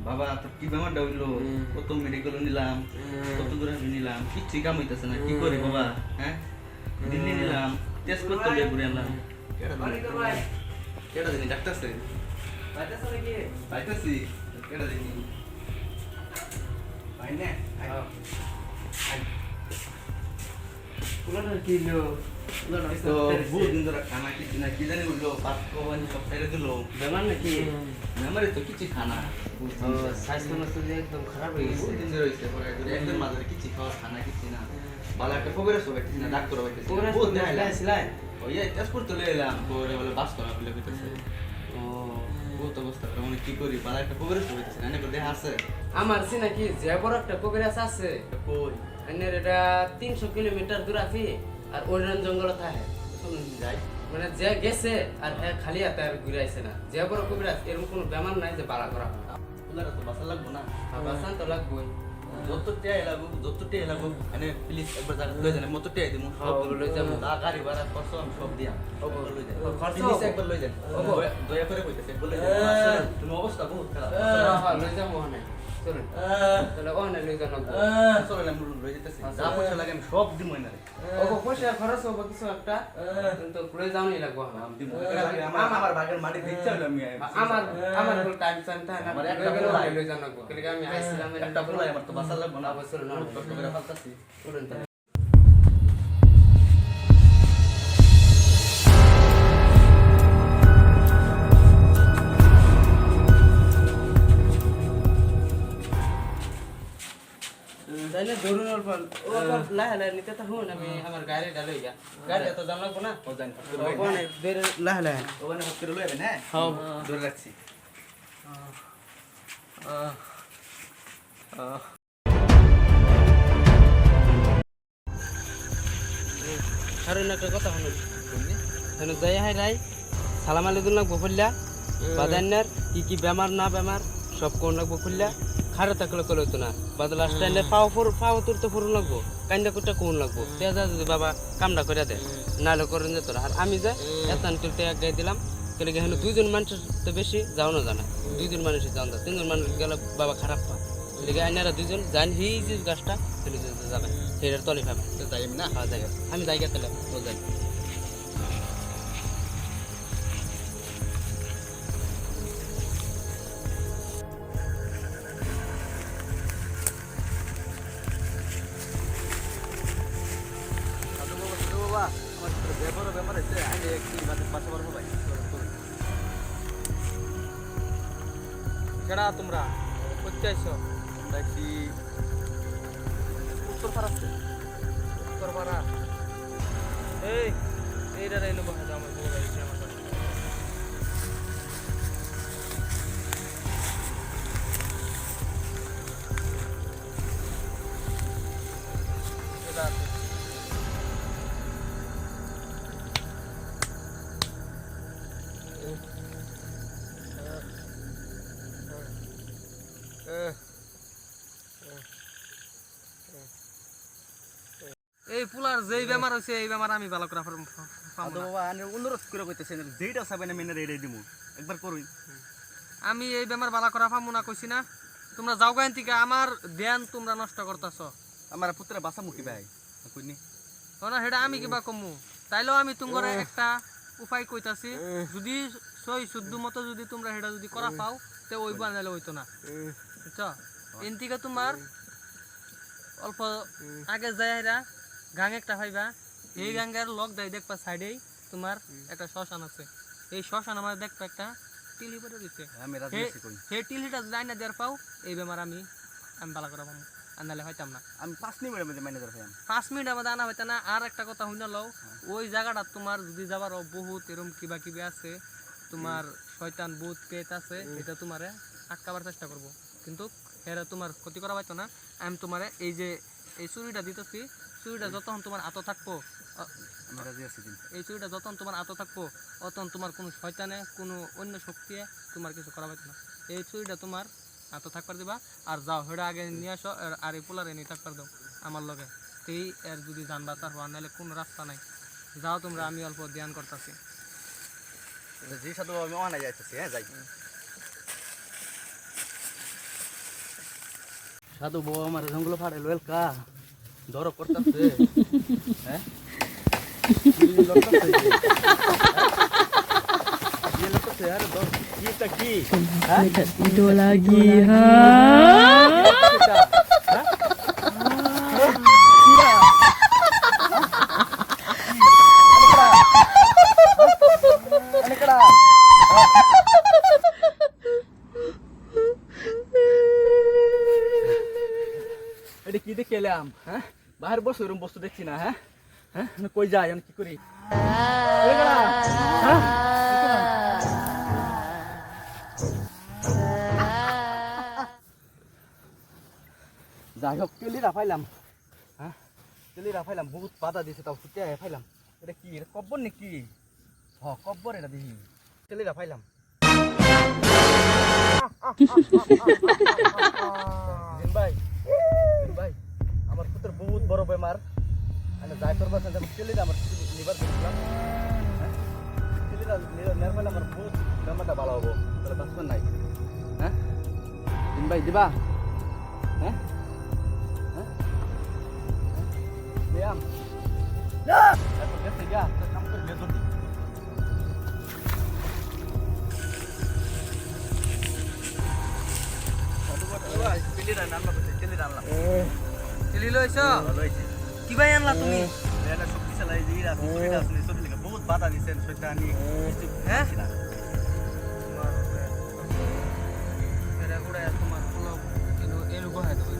বাবা তো কি ব্যাপারটা হইলো কত মেডিকেল নিলাম কত দূরে নিলাম কিচ্ছু কাম হইতেছে না কি করি বাবা হ্যাঁ দিল্লি নিলাম টেস্ট করতে গিয়ে ঘুরে আনলাম কেডা দিনি ডাক্তার স্যার পাইতেছি কেডা দিনি পাই না পুলানোর কি হলো তো বহুত দিন ধরে খানা কিছু না কি জানি বললো পাঁচ কোবানি সব ছেড়ে দিল বেমার নাকি মেমারে তো কিছু খানা স্বাস্থ্য নষ্ট যে একদম খারাপ হয়ে গেছে বহুত দিন ধরে হয়েছে একদিন মাঝে কিছু খাওয়া খানা কিছু না ভালো একটা খবরের সব একটা না ডাক্তার হইতেছে বহুত দেখাইলাম ওই টেস্ট করতে এলাম পরে বলে বাস করা বলে হইতেছে ও বহুত অবস্থা মানে কি করি ভালো একটা খবরের সব হইতেছে না দেখা আছে আমার সে নাকি যে বড় একটা কবিরাজ আছে কই এনের এটা 300 কিলোমিটার দূর আছে আর ওইরকম জঙ্গল থাকে যাই মানে যে গেছে আর হ্যাঁ খালি হাতে আর ঘুরে আইছে না যে বড় কবিরাজ এরকম কোনো বেমার নাই যে বাড়া করা ওগুলা তো বাসা লাগবো না বাসান তো লাগবেই যত টিয়া লাগবো মানে প্লিজ একবার জায়গা লই যান মতো টিয়া দিমু সব লই যাবো তা গাড়ি ভাড়া খরচ আমি সব দিয়া লই যান খরচ প্লিজ একবার লই যান দয়া করে কইতেছে একবার লই যান তুমি অবস্থা বহুত খারাপ হ্যাঁ লই যাবো ওখানে চলুন তাহলে ওখানে লই যান চলেন আমি লই যেতেছি যা পয়সা লাগে আমি সব দিমু না ও পয়সা খরচ হবে কিছু একটা কিন্তু ঘুরে যাওনি লাগবো আমি দিমু আমার বাগের মাটি দিতে হলো আমি আমার কোনো টাইম চান থাকে না আমার একটা একটা বলাই লই যান লাগবো কিন্তু আমি আইছিলাম একটা বলাই আমার তো বাসা লাগবো না অবশ্যই না কষ্ট করে ফালতাছি চলুন তাহলে তাইলে ধরুন ওর পর লাহে লাহে নিতে তো হুন আমি আমার গাড়ি ডালে গিয়া গাড়ি এত দাম লাগবো না ও জানি ওখানে বের লাহে লাহে ওখানে হাত করে লই যাবেন হ্যাঁ হ্যাঁ ধরে রাখছি কারণ একটা কথা শুনুন হেন যাই হাই রাই সালাম আলাইকুম লাগবো খুললা বাদান্নার কি কি বেমার না বেমার সব কোন লাগবো খুললা খারে থাকলে কলে হতো না বাদল লাস্ট টাইমে পাও তুলতে ফুরুন লাগবো কান্দা কুটা কোন লাগবো তেজা যদি বাবা কামটা করে দেয় নাহলে করেন যেত না আর আমি যে এতান তুলতে এক গাই দিলাম কেলে হেন দুইজন মানুষের তো বেশি যাও না জানা দুইজন মানুষই যাও না তিনজন মানুষ গেলে বাবা খারাপ পা লেগে আইনারা দুইজন জান এই যে গাছটা ফেলে যাবে সেটার তলে খাবে যাই আমি না হ্যাঁ জায়গা আমি জায়গা তাহলে ও যাই বাবা আমার ব্যাপার আছে আগে একটু বাসা বড় ভাই কেডা তোমরা করতে আইছো দেখি উত্তর পাড়াচ্ছে উত্তর পাড়া এইটা রাইলো বাসা আমার বউ আইছে আমার কাছে এটা আছে এই পুলার যেই বেমার হইছে এই বেমার আমি ভালো করে তো বাবা আমি অনুরোধ করে কইতেছেন যেইটা চাবেন আমি না রেডি দিমু একবার করুন আমি এই বেমার ভালো করা পামু না কইছি না তোমরা যাও গাইন থেকে আমার ধ্যান তোমরা নষ্ট করতেছ আমার পুত্রে বাসা মুখি ভাই কইনি না সেটা আমি কিবা কমু তাইলেও আমি তোমার একটা উপায় কইতাছি যদি সই শুদ্ধ মতো যদি তোমরা সেটা যদি করা পাও তে ওই বানাইলে হইতো না বুঝছ এন থেকে তোমার অল্প আগে যায় হেরা গাং একটা পাইবা এই গাঙ্গের লক দেয় দেখবা সাইডেই তোমার একটা শ্মশান আছে এই শ্মশান আমার দেখবা একটা টিলি পরে দিচ্ছে আমি রাজি আছি কই সেই টিলিটা যাই না দেওয়ার পাও এই বেমার আমি ভালো করে পাবো আনালে হইতাম না আমি 5 মিনিটের মধ্যে ম্যানেজার হই 5 মিনিট আমাদের আনা হইতা না আর একটা কথা হইনা লও ওই জায়গাটা তোমার যদি যাবার বহুত এরকম কিবা কিবি আছে তোমার শয়তান ভূত পেট আছে এটা তোমারে আটকাবার চেষ্টা করব কিন্তু এরা তোমার ক্ষতি করা হইতো না আমি তোমারে এই যে এই চুরিটা দিতেছি চুরিটা যতক্ষণ তোমার আতো থাকবো আমি রাজি আছি কিন্তু এই চুরিটা যতক্ষণ তোমার আতো থাকবো অতক্ষণ তোমার কোনো শয়তানে কোনো অন্য শক্তি তোমার কিছু করা হইতো না এই চুরিটা তোমার আতো থাকবার দিবা আর যাও হেটা আগে নিয়ে আসো আর এই পোলারে নিয়ে থাকবার দাও আমার লগে এই এর যদি জানবা তার হওয়ার নাহলে কোনো রাস্তা নাই যাও তোমরা আমি অল্প ধ্যান করতেছি যে সাথে আমি অনাই যাইতেছি হ্যাঁ যাই সাধু বউ আমার জঙ্গল ফাড়ে লুয়েলকা ধরো করতেছে হ্যাঁ Itu lagi, ha? এটা কি দেখলাম হ্যাঁ বাহির বসে এরকম বস্তু দেখছি না হ্যাঁ হ্যাঁ কই যাই আমি কি করি যাই হোক কেলিরা পাইলাম হ্যাঁ কেলিরা পাইলাম বহুত বাধা দিছে তাও ছুটে পাইলাম এটা কি এটা কব্বর নাকি হ কব্বর এটা দেখি কেলিরা পাইলাম ভাই ভাই আমার পুত্র বহুত বড় বেমার আমি যাই করবো কেলিরা আমার লিভার দেখলাম হ্যাঁ কেলিরা নেওয়ার ফলে আমার বহুত বেমারটা ভালো হবো তাহলে বাঁচবেন নাই হ্যাঁ ভাই দিবা হ্যাঁ Diam. Dah. Aku biasa dia, kamu kerja tu. Satu buat pilih dan nama betul, pilih dan nama. Pilih lo iso. কি ভাই আনলা তুমি এটা সব কিছু লাই দিই রাত করে রাত নিয়ে সব লিখা বহুত বাধা দিছেন শয়তানি হ্যাঁ এরা গুড়া তোমার ফুল এলো বহাই দেবো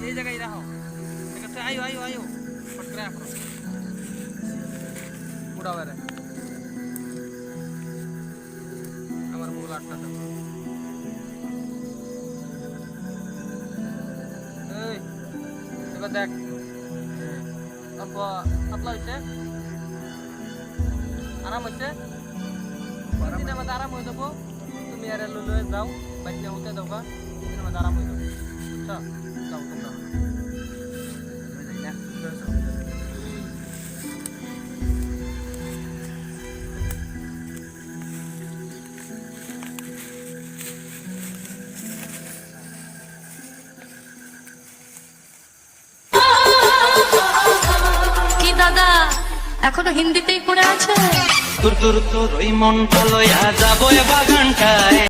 এই জায়গায় রাখো আয়ো আয়ো আয়ো পটরে রাখো উড়াও রে আমার মুখ আটটা এই এবার দেখ পাতলা হয়েছে আরাম হয়েছে আরাম হয়ে যাবো তুমি আর লয়ে যাও বাচ্চা হতে দেবা আরাম হয়ে যাবো বুঝছো যাও তোমরা কি দাদা এখনো হিন্দিতেই পড়ে আছে তোর তোর তোর ওই মনটা লইয়া যাবো বাগানটায়